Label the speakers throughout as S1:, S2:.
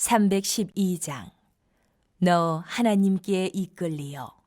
S1: 312장. 너 하나님께 이끌리어.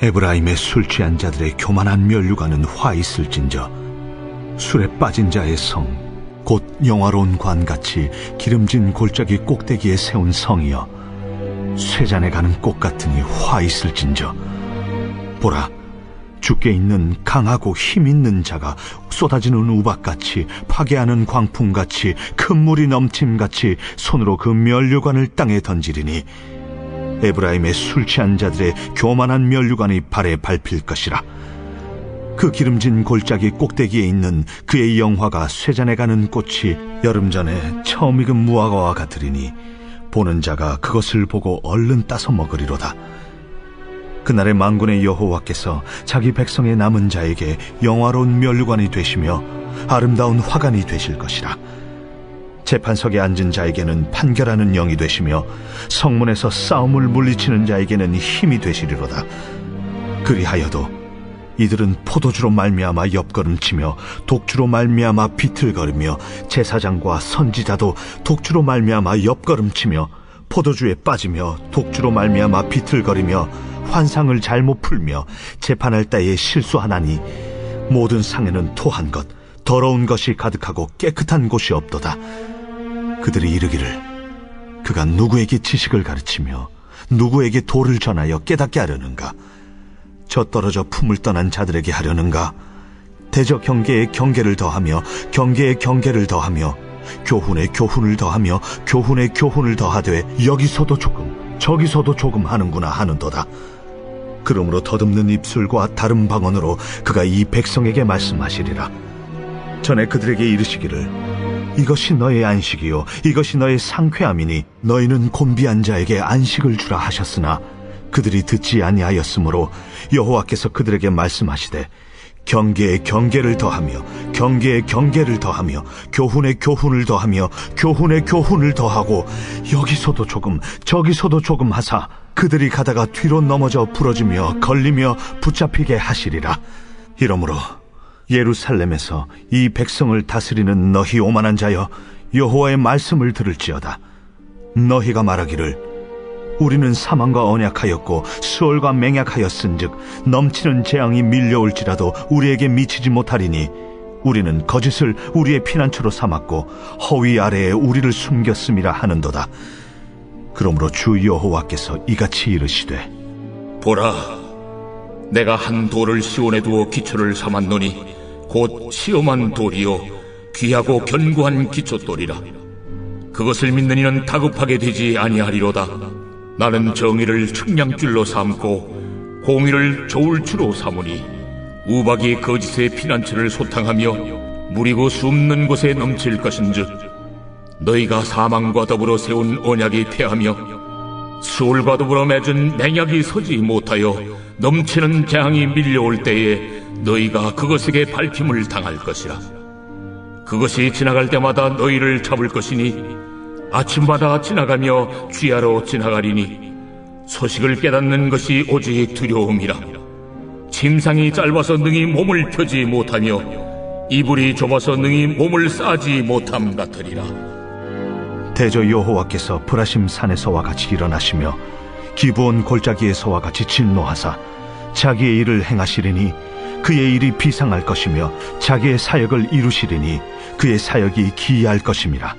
S2: 에브라임의 술 취한 자들의 교만한 면류관은 화 있을진저 술에 빠진 자의 성 곧 영화로운 관같이 기름진 골짜기 꼭대기에 세운 성이여 쇠잔에 가는 꽃 같으니 화 있을진저 보라 주께 있는 강하고 힘 있는 자가 쏟아지는 우박같이 파괴하는 광풍같이 큰 물이 넘침같이 손으로 그 면류관을 땅에 던지리니 에브라임의 술 취한 자들의 교만한 면류관이 발에 밟힐 것이라. 그 기름진 골짜기 꼭대기에 있는 그의 영화가 쇠잔에 가는 꽃이 여름 전에 처음 익은 무화과와 같으리니 보는 자가 그것을 보고 얼른 따서 먹으리로다. 그날에 만군의 여호와께서 자기 백성의 남은 자에게 영화로운 면류관이 되시며 아름다운 화관이 되실 것이라. 재판석에 앉은 자에게는 판결하는 영이 되시며 성문에서 싸움을 물리치는 자에게는 힘이 되시리로다. 그리하여도 이들은 포도주로 말미암아 옆걸음치며 독주로 말미암아 비틀거리며 제사장과 선지자도 독주로 말미암아 옆걸음치며 포도주에 빠지며 독주로 말미암아 비틀거리며 환상을 잘못 풀며 재판할 때에 실수하나니 모든 상에는 토한 것 더러운 것이 가득하고 깨끗한 곳이 없도다. 그들이 이르기를 그가 누구에게 지식을 가르치며 누구에게 도를 전하여 깨닫게 하려는가? 저 떨어져 품을 떠난 자들에게 하려는가? 대저 경계에 경계를 더하며 경계에 경계를 더하며 교훈에 교훈을 더하며 교훈에 교훈을 더하되 여기서도 조금 저기서도 조금 하는구나 하는도다. 그러므로 더듬는 입술과 다른 방언으로 그가 이 백성에게 말씀하시리라. 전에 그들에게 이르시기를 이것이 너의 안식이요 이것이 너의 상쾌함이니 너희는 곤비한 자에게 안식을 주라 하셨으나 그들이 듣지 아니하였으므로 여호와께서 그들에게 말씀하시되 경계에 경계를 더하며 경계에 경계를 더하며 교훈에 교훈을 더하며 교훈에 교훈을 더하고 여기서도 조금 저기서도 조금 하사 그들이 가다가 뒤로 넘어져 부러지며 걸리며 붙잡히게 하시리라. 이러므로 예루살렘에서 이 백성을 다스리는 너희 오만한 자여, 여호와의 말씀을 들을지어다. 너희가 말하기를 우리는 사망과 언약하였고 수월과 맹약하였은즉 넘치는 재앙이 밀려올지라도 우리에게 미치지 못하리니 우리는 거짓을 우리의 피난처로 삼았고 허위 아래에 우리를 숨겼음이라 하는도다. 그러므로 주 여호와께서 이같이 이르시되
S3: 보라, 내가 한 돌을 시온에 두어 기초를 삼았노니 곧 시험한 돌이요 귀하고 견고한 기초돌이라. 그것을 믿는 이는 다급하게 되지 아니하리로다. 나는 정의를 측량줄로 삼고 공의를 저울추로 삼으니 우박이 거짓의 피난처를 소탕하며 무리고 숨는 곳에 넘칠 것인즉 너희가 사망과 더불어 세운 언약이 패하며 수월과 더불어 맺은 맹약이 서지 못하여 넘치는 재앙이 밀려올 때에 너희가 그것에게 밟힘을 당할 것이라. 그것이 지나갈 때마다 너희를 잡을 것이니 아침마다 지나가며 쥐하러 지나가리니 소식을 깨닫는 것이 오직 두려움이라. 침상이 짧아서 능히 몸을 펴지 못하며 이불이 좁아서 능히 몸을 싸지 못함 같으리라.
S2: 대저 여호와께서 브라심 산에서와 같이 일어나시며 기브온 골짜기에서와 같이 진노하사 자기의 일을 행하시리니 그의 일이 비상할 것이며 자기의 사역을 이루시리니 그의 사역이 기이할 것임이라.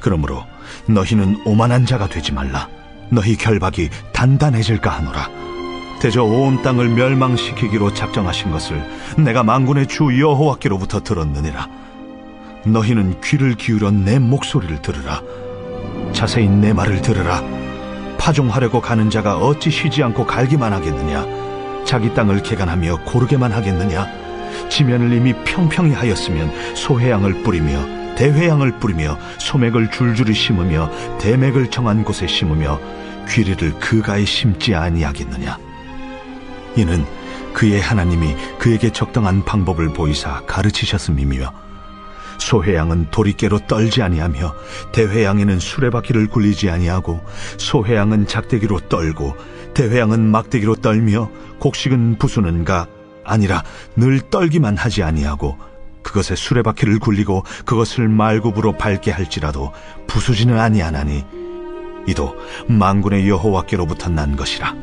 S2: 그러므로 너희는 오만한 자가 되지 말라. 너희 결박이 단단해질까 하노라. 대저 온 땅을 멸망시키기로 작정하신 것을 내가 만군의 주 여호와께로부터 들었느니라. 너희는 귀를 기울여 내 목소리를 들으라. 자세히 내 말을 들으라. 파종하려고 가는 자가 어찌 쉬지 않고 갈기만 하겠느냐? 자기 땅을 개간하며 고르게만 하겠느냐? 지면을 이미 평평히 하였으면 소회양을 뿌리며 대회양을 뿌리며 소맥을 줄줄이 심으며 대맥을 정한 곳에 심으며 귀리를 그 가에 심지 아니하겠느냐? 이는 그의 하나님이 그에게 적당한 방법을 보이사 가르치셨음이며 소회양은 도리깨로 떨지 아니하며 대회양에는 수레바퀴를 굴리지 아니하고 소회양은 작대기로 떨고 대회양은 막대기로 떨며 곡식은 부수는가 아니라 늘 떨기만 하지 아니하고 그것에 수레바퀴를 굴리고 그것을 말굽으로 밟게 할지라도 부수지는 아니하나니 이도 만군의 여호와께로부터 난 것이라.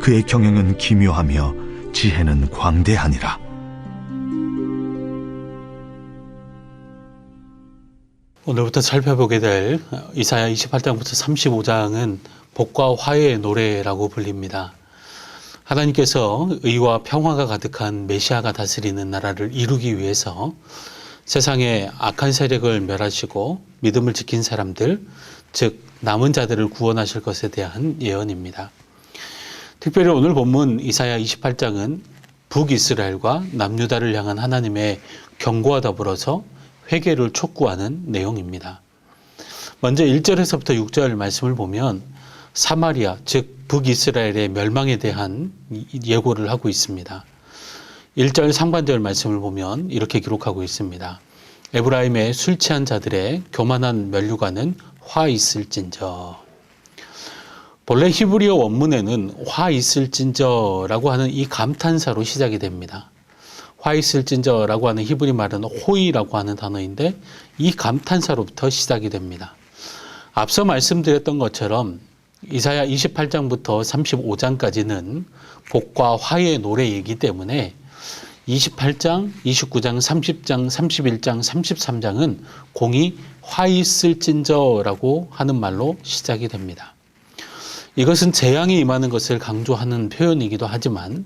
S2: 그의 경영은 기묘하며 지혜는 광대하니라.
S4: 오늘부터 살펴보게 될 이사야 28장부터 35장은 복과 화해의 노래라고 불립니다. 하나님께서 의와 평화가 가득한 메시아가 다스리는 나라를 이루기 위해서 세상의 악한 세력을 멸하시고 믿음을 지킨 사람들, 즉 남은 자들을 구원하실 것에 대한 예언입니다. 특별히 오늘 본문 이사야 28장은 북이스라엘과 남유다를 향한 하나님의 경고와 더불어서 회개를 촉구하는 내용입니다. 먼저 1절에서부터 6절 말씀을 보면 사마리아, 즉 북이스라엘의 멸망에 대한 예고를 하고 있습니다. 1절 상반절 말씀을 보면 이렇게 기록하고 있습니다. 에브라임의 술 취한 자들의 교만한 면류관은 화 있을진저. 본래 히브리어 원문에는 화 있을진저라고 하는 이 감탄사로 시작이 됩니다. 화 있을진저라고 하는 히브리 말은 호이라고 하는 단어인데 이 감탄사로부터 시작이 됩니다. 앞서 말씀드렸던 것처럼 이사야 28장부터 35장까지는 복과 화해의 노래이기 때문에 28장, 29장, 30장, 31장, 33장은 공이 화 있을진저라고 하는 말로 시작이 됩니다. 이것은 재앙이 임하는 것을 강조하는 표현이기도 하지만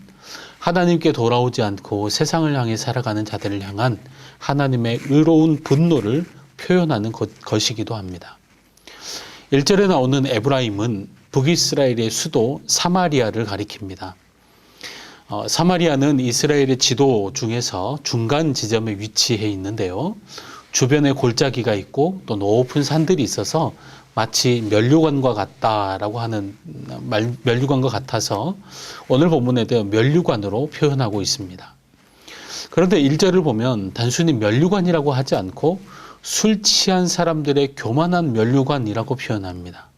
S4: 하나님께 돌아오지 않고 세상을 향해 살아가는 자들을 향한 하나님의 의로운 분노를 표현하는 것이기도 합니다. 1절에 나오는 에브라임은 북이스라엘의 수도 사마리아를 가리킵니다. 사마리아는 이스라엘의 지도 중에서 중간 지점에 위치해 있는데요. 주변에 골짜기가 있고 또 높은 산들이 있어서 마치 면류관과 같다라고 하는 면류관과 같아서 오늘 본문에 대한 면류관으로 표현하고 있습니다. 그런데 1절을 보면 단순히 면류관이라고 하지 않고 술 취한 사람들의 교만한 면류관이라고 표현합니다.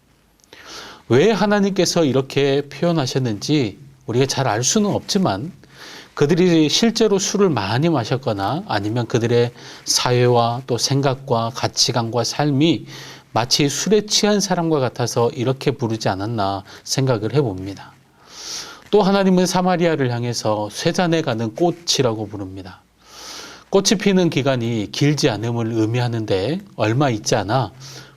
S4: 왜 하나님께서 이렇게 표현하셨는지 우리가 잘 알 수는 없지만 그들이 실제로 술을 많이 마셨거나 아니면 그들의 사회와 또 생각과 가치관과 삶이 마치 술에 취한 사람과 같아서 이렇게 부르지 않았나 생각을 해봅니다. 또 하나님은 사마리아를 향해서 쇠잔에 가는 꽃이라고 부릅니다. 꽃이 피는 기간이 길지 않음을 의미하는데 얼마 있지 않아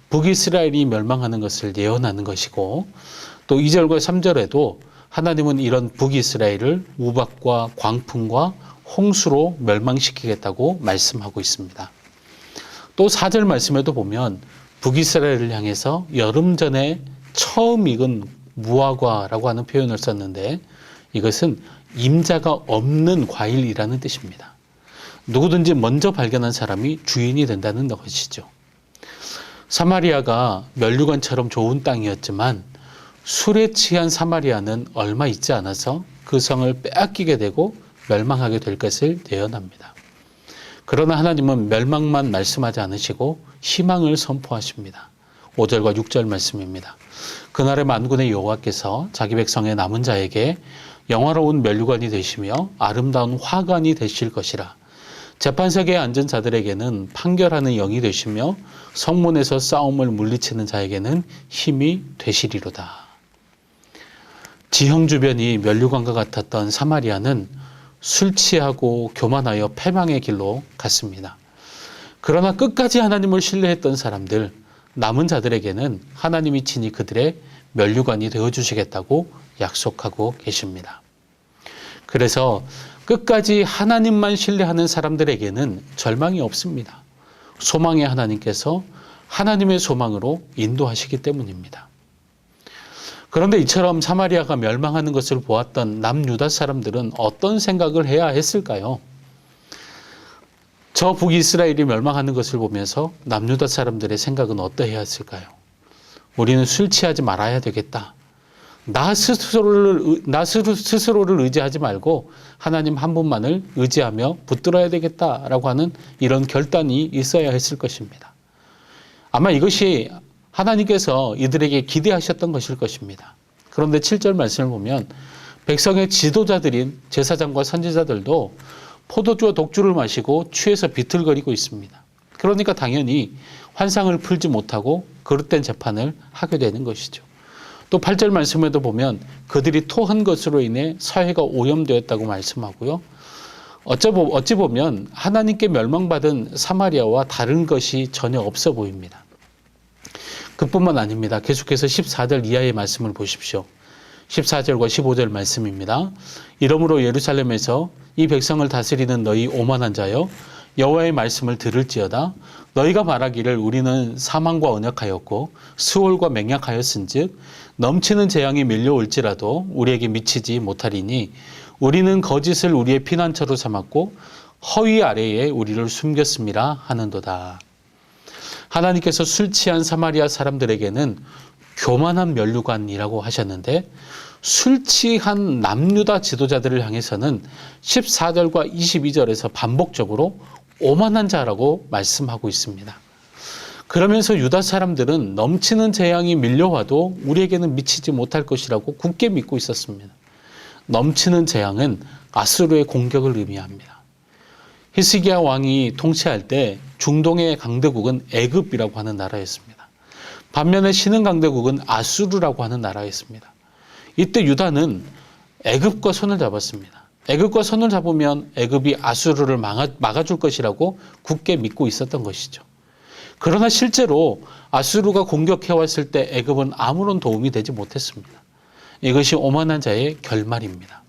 S4: 북이스라엘이 멸망하는 것을 예언하는 것이고, 또 2절과 3절에도 하나님은 이런 북이스라엘을 우박과 광풍과 홍수로 멸망시키겠다고 말씀하고 있습니다. 또 4절 말씀에도 보면 북이스라엘을 향해서 여름 전에 처음 익은 무화과라고 하는 표현을 썼는데 이것은 임자가 없는 과일이라는 뜻입니다. 누구든지 먼저 발견한 사람이 주인이 된다는 것이죠. 사마리아가 면류관처럼 좋은 땅이었지만 술에 취한 사마리아는 얼마 있지 않아서 그 성을 빼앗기게 되고 멸망하게 될 것을 예언합니다. 그러나 하나님은 멸망만 말씀하지 않으시고 희망을 선포하십니다. 5절과 6절 말씀입니다. 그날의 만군의 여호와께서 자기 백성의 남은 자에게 영화로운 면류관이 되시며 아름다운 화관이 되실 것이라. 재판석에 앉은 자들에게는 판결하는 영이 되시며 성문에서 싸움을 물리치는 자에게는 힘이 되시리로다. 지형 주변이 면류관과 같았던 사마리아는 술 취하고 교만하여 패망의 길로 갔습니다. 그러나 끝까지 하나님을 신뢰했던 사람들, 남은 자들에게는 하나님이 친히 그들의 면류관이 되어주시겠다고 약속하고 계십니다. 그래서 끝까지 하나님만 신뢰하는 사람들에게는 절망이 없습니다. 소망의 하나님께서 하나님의 소망으로 인도하시기 때문입니다. 그런데 이처럼 사마리아가 멸망하는 것을 보았던 남유다 사람들은 어떤 생각을 해야 했을까요? 저 북이스라엘이 멸망하는 것을 보면서 남유다 사람들의 생각은 어떠해야 했을까요? 우리는 술 취하지 말아야 되겠다. 나 스스로를 의지하지 말고 하나님 한 분만을 의지하며 붙들어야 되겠다라고 하는 이런 결단이 있어야 했을 것입니다. 아마 이것이 하나님께서 이들에게 기대하셨던 것일 것입니다. 그런데 7절 말씀을 보면 백성의 지도자들인 제사장과 선지자들도 포도주와 독주를 마시고 취해서 비틀거리고 있습니다. 그러니까 당연히 환상을 풀지 못하고 그릇된 재판을 하게 되는 것이죠. 또 8절 말씀에도 보면 그들이 토한 것으로 인해 사회가 오염되었다고 말씀하고요. 어찌 보면 하나님께 멸망받은 사마리아와 다른 것이 전혀 없어 보입니다. 그뿐만 아닙니다. 계속해서 14절 이하의 말씀을 보십시오. 14절과 15절 말씀입니다. 이러므로 예루살렘에서 이 백성을 다스리는 너희 오만한 자여, 여호와의 말씀을 들을지어다. 너희가 말하기를 우리는 사망과 언약하였고 스올과 맹약하였은즉 넘치는 재앙이 밀려올지라도 우리에게 미치지 못하리니 우리는 거짓을 우리의 피난처로 삼았고 허위 아래에 우리를 숨겼음이라 하는도다. 하나님께서 술 취한 사마리아 사람들에게는 교만한 면류관이라고 하셨는데 술 취한 남유다 지도자들을 향해서는 14절과 22절에서 반복적으로 오만한 자라고 말씀하고 있습니다. 그러면서 유다 사람들은 넘치는 재앙이 밀려와도 우리에게는 미치지 못할 것이라고 굳게 믿고 있었습니다. 넘치는 재앙은 아수르의 공격을 의미합니다. 히스기야 왕이 통치할 때 중동의 강대국은 애굽이라고 하는 나라였습니다. 반면에 신흥 강대국은 아수르라고 하는 나라였습니다. 이때 유다는 애굽과 손을 잡았습니다. 애굽과 손을 잡으면 애굽이 아수르를 막아줄 것이라고 굳게 믿고 있었던 것이죠. 그러나 실제로 아수르가 공격해왔을 때 애굽은 아무런 도움이 되지 못했습니다. 이것이 오만한 자의 결말입니다.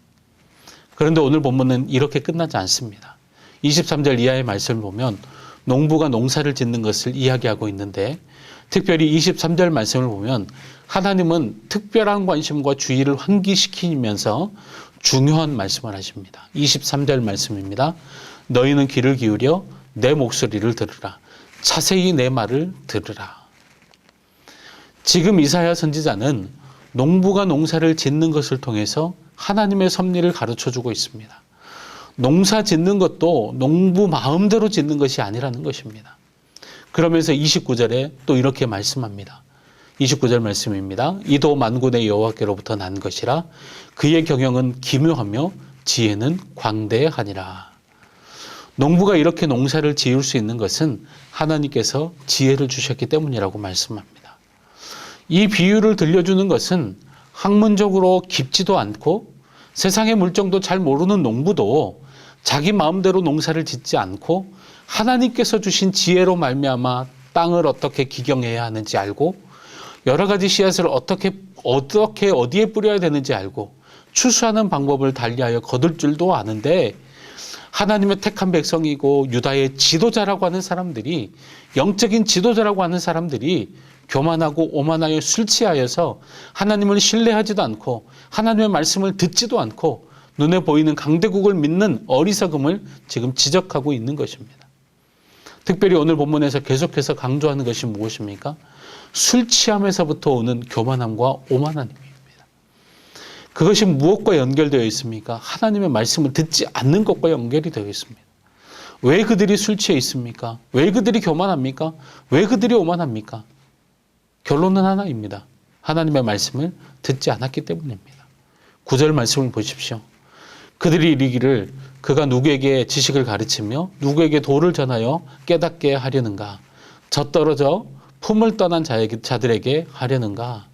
S4: 그런데 오늘 본문은 이렇게 끝나지 않습니다. 23절 이하의 말씀을 보면 농부가 농사를 짓는 것을 이야기하고 있는데 특별히 23절 말씀을 보면 하나님은 특별한 관심과 주의를 환기시키면서 중요한 말씀을 하십니다. 23절 말씀입니다. 너희는 귀를 기울여 내 목소리를 들으라. 자세히 내 말을 들으라. 지금 이사야 선지자는 농부가 농사를 짓는 것을 통해서 하나님의 섭리를 가르쳐주고 있습니다. 농사 짓는 것도 농부 마음대로 짓는 것이 아니라는 것입니다. 그러면서 29절에 또 이렇게 말씀합니다. 29절 말씀입니다. 이도 만군의 여호와께로부터 난 것이라 그의 경영은 기묘하며 지혜는 광대하니라. 농부가 이렇게 농사를 지을 수 있는 것은 하나님께서 지혜를 주셨기 때문이라고 말씀합니다. 이 비유를 들려주는 것은 학문적으로 깊지도 않고 세상의 물정도 잘 모르는 농부도 자기 마음대로 농사를 짓지 않고 하나님께서 주신 지혜로 말미암아 땅을 어떻게 기경해야 하는지 알고 여러 가지 씨앗을 어떻게 어디에 뿌려야 되는지 알고 추수하는 방법을 달리하여 거둘 줄도 아는데 하나님의 택한 백성이고 유다의 지도자라고 하는 사람들이 영적인 지도자라고 하는 사람들이 교만하고 오만하여 술 취하여서 하나님을 신뢰하지도 않고 하나님의 말씀을 듣지도 않고 눈에 보이는 강대국을 믿는 어리석음을 지금 지적하고 있는 것입니다. 특별히 오늘 본문에서 계속해서 강조하는 것이 무엇입니까? 술 취함에서부터 오는 교만함과 오만함입니다. 그것이 무엇과 연결되어 있습니까? 하나님의 말씀을 듣지 않는 것과 연결이 되어 있습니다. 왜 그들이 술 취해 있습니까? 왜 그들이 교만합니까? 왜 그들이 오만합니까? 결론은 하나입니다. 하나님의 말씀을 듣지 않았기 때문입니다. 9절 말씀을 보십시오. 그들이 이르기를 그가 누구에게 지식을 가르치며 누구에게 도를 전하여 깨닫게 하려는가? 젖떨어져 품을 떠난 자들에게 하려는가?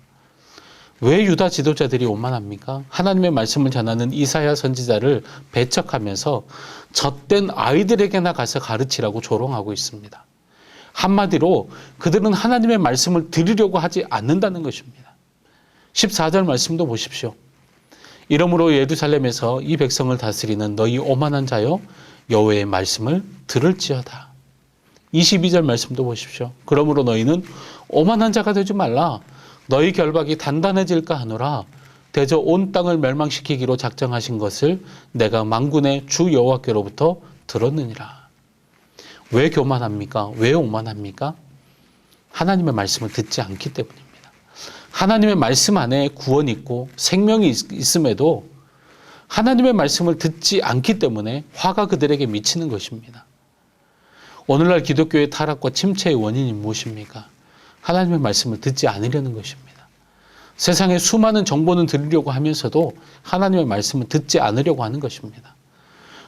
S4: 왜 유다 지도자들이 오만합니까? 하나님의 말씀을 전하는 이사야 선지자를 배척하면서 젖된 아이들에게나 가서 가르치라고 조롱하고 있습니다. 한마디로 그들은 하나님의 말씀을 들으려고 하지 않는다는 것입니다. 14절 말씀도 보십시오. 이러므로 예루살렘에서 이 백성을 다스리는 너희 오만한 자여 여호와의 말씀을 들을지어다. 22절 말씀도 보십시오. 그러므로 너희는 오만한 자가 되지 말라. 너희 결박이 단단해질까 하노라. 대저 온 땅을 멸망시키기로 작정하신 것을 내가 만군의 주 여호와께로부터 들었느니라. 왜 교만합니까? 왜 오만합니까? 하나님의 말씀을 듣지 않기 때문입니다. 하나님의 말씀 안에 구원이 있고 생명이 있음에도 하나님의 말씀을 듣지 않기 때문에 화가 그들에게 미치는 것입니다. 오늘날 기독교의 타락과 침체의 원인이 무엇입니까? 하나님의 말씀을 듣지 않으려는 것입니다. 세상의 수많은 정보는 들으려고 하면서도 하나님의 말씀을 듣지 않으려고 하는 것입니다.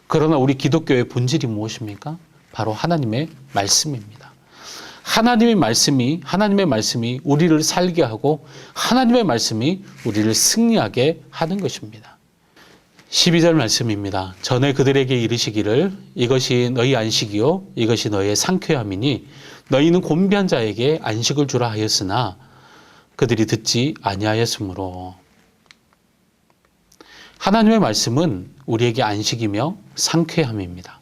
S4: 그러나 우리 기독교의 본질이 무엇입니까? 바로 하나님의 말씀입니다. 하나님의 말씀이 우리를 살게 하고 하나님의 말씀이 우리를 승리하게 하는 것입니다. 12절 말씀입니다. 전에 그들에게 이르시기를 이것이 너희 안식이요 이것이 너희의 상쾌함이니 너희는 곤비한 자에게 안식을 주라 하였으나 그들이 듣지 아니하였으므로. 하나님의 말씀은 우리에게 안식이며 상쾌함입니다.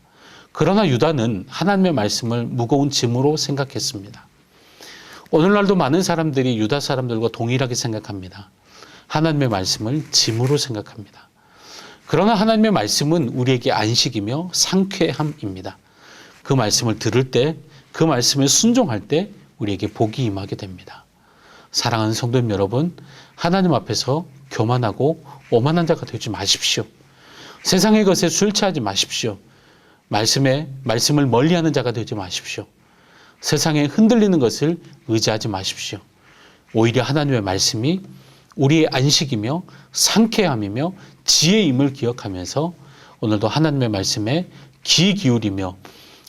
S4: 그러나 유다는 하나님의 말씀을 무거운 짐으로 생각했습니다. 오늘날도 많은 사람들이 유다 사람들과 동일하게 생각합니다. 하나님의 말씀을 짐으로 생각합니다. 그러나 하나님의 말씀은 우리에게 안식이며 상쾌함입니다. 그 말씀을 들을 때, 그 말씀에 순종할 때 우리에게 복이 임하게 됩니다. 사랑하는 성도님 여러분, 하나님 앞에서 교만하고 오만한 자가 되지 마십시오. 세상의 것에 술 취하지 마십시오. 말씀을 멀리하는 자가 되지 마십시오. 세상에 흔들리는 것을 의지하지 마십시오. 오히려 하나님의 말씀이 우리의 안식이며 상쾌함이며 지혜임을 기억하면서 오늘도 하나님의 말씀에 귀 기울이며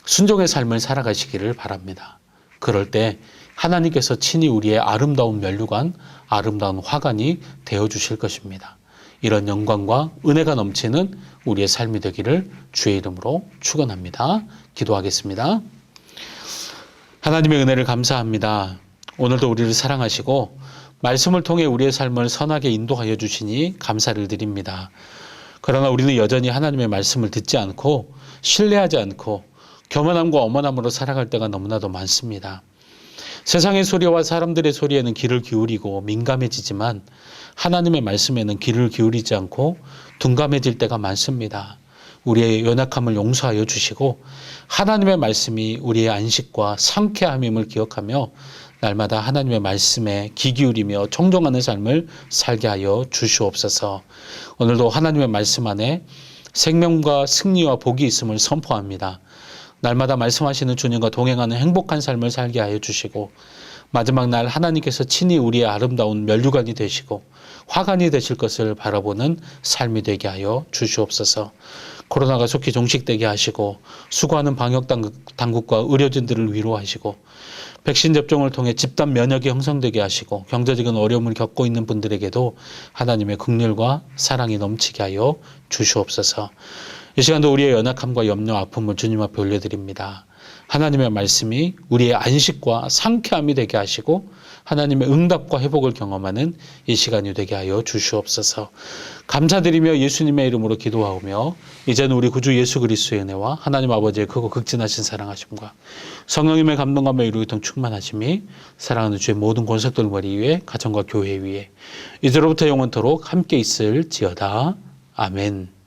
S4: 순종의 삶을 살아가시기를 바랍니다. 그럴 때 하나님께서 친히 우리의 아름다운 면류관, 아름다운 화관이 되어주실 것입니다. 이런 영광과 은혜가 넘치는 우리의 삶이 되기를 주의 이름으로 축원합니다. 기도하겠습니다. 하나님의 은혜를 감사합니다. 오늘도 우리를 사랑하시고 말씀을 통해 우리의 삶을 선하게 인도하여 주시니 감사를 드립니다. 그러나 우리는 여전히 하나님의 말씀을 듣지 않고 신뢰하지 않고 교만함과 오만함으로 살아갈 때가 너무나도 많습니다. 세상의 소리와 사람들의 소리에는 귀를 기울이고 민감해지지만 하나님의 말씀에는 귀를 기울이지 않고 둔감해질 때가 많습니다. 우리의 연약함을 용서하여 주시고 하나님의 말씀이 우리의 안식과 상쾌함임을 기억하며 날마다 하나님의 말씀에 귀 기울이며 청종하는 삶을 살게 하여 주시옵소서. 오늘도 하나님의 말씀 안에 생명과 승리와 복이 있음을 선포합니다. 날마다 말씀하시는 주님과 동행하는 행복한 삶을 살게 하여 주시고 마지막 날 하나님께서 친히 우리의 아름다운 면류관이 되시고 화관이 되실 것을 바라보는 삶이 되게 하여 주시옵소서. 코로나가 속히 종식되게 하시고 수고하는 방역당국과 의료진들을 위로하시고 백신 접종을 통해 집단 면역이 형성되게 하시고 경제적인 어려움을 겪고 있는 분들에게도 하나님의 긍휼과 사랑이 넘치게 하여 주시옵소서. 이 시간도 우리의 연약함과 염려, 아픔을 주님 앞에 올려드립니다. 하나님의 말씀이 우리의 안식과 상쾌함이 되게 하시고 하나님의 응답과 회복을 경험하는 이 시간이 되게 하여 주시옵소서. 감사드리며 예수님의 이름으로 기도하오며 이제는 우리 구주 예수 그리스도의 은혜와 하나님 아버지의 크고 극진하신 사랑하심과 성령님의 감동감과 이루기통 충만하심이 사랑하는 주의 모든 권속들 머리 위에 가정과 교회 위에 이제로부터 영원토록 함께 있을지어다. 아멘.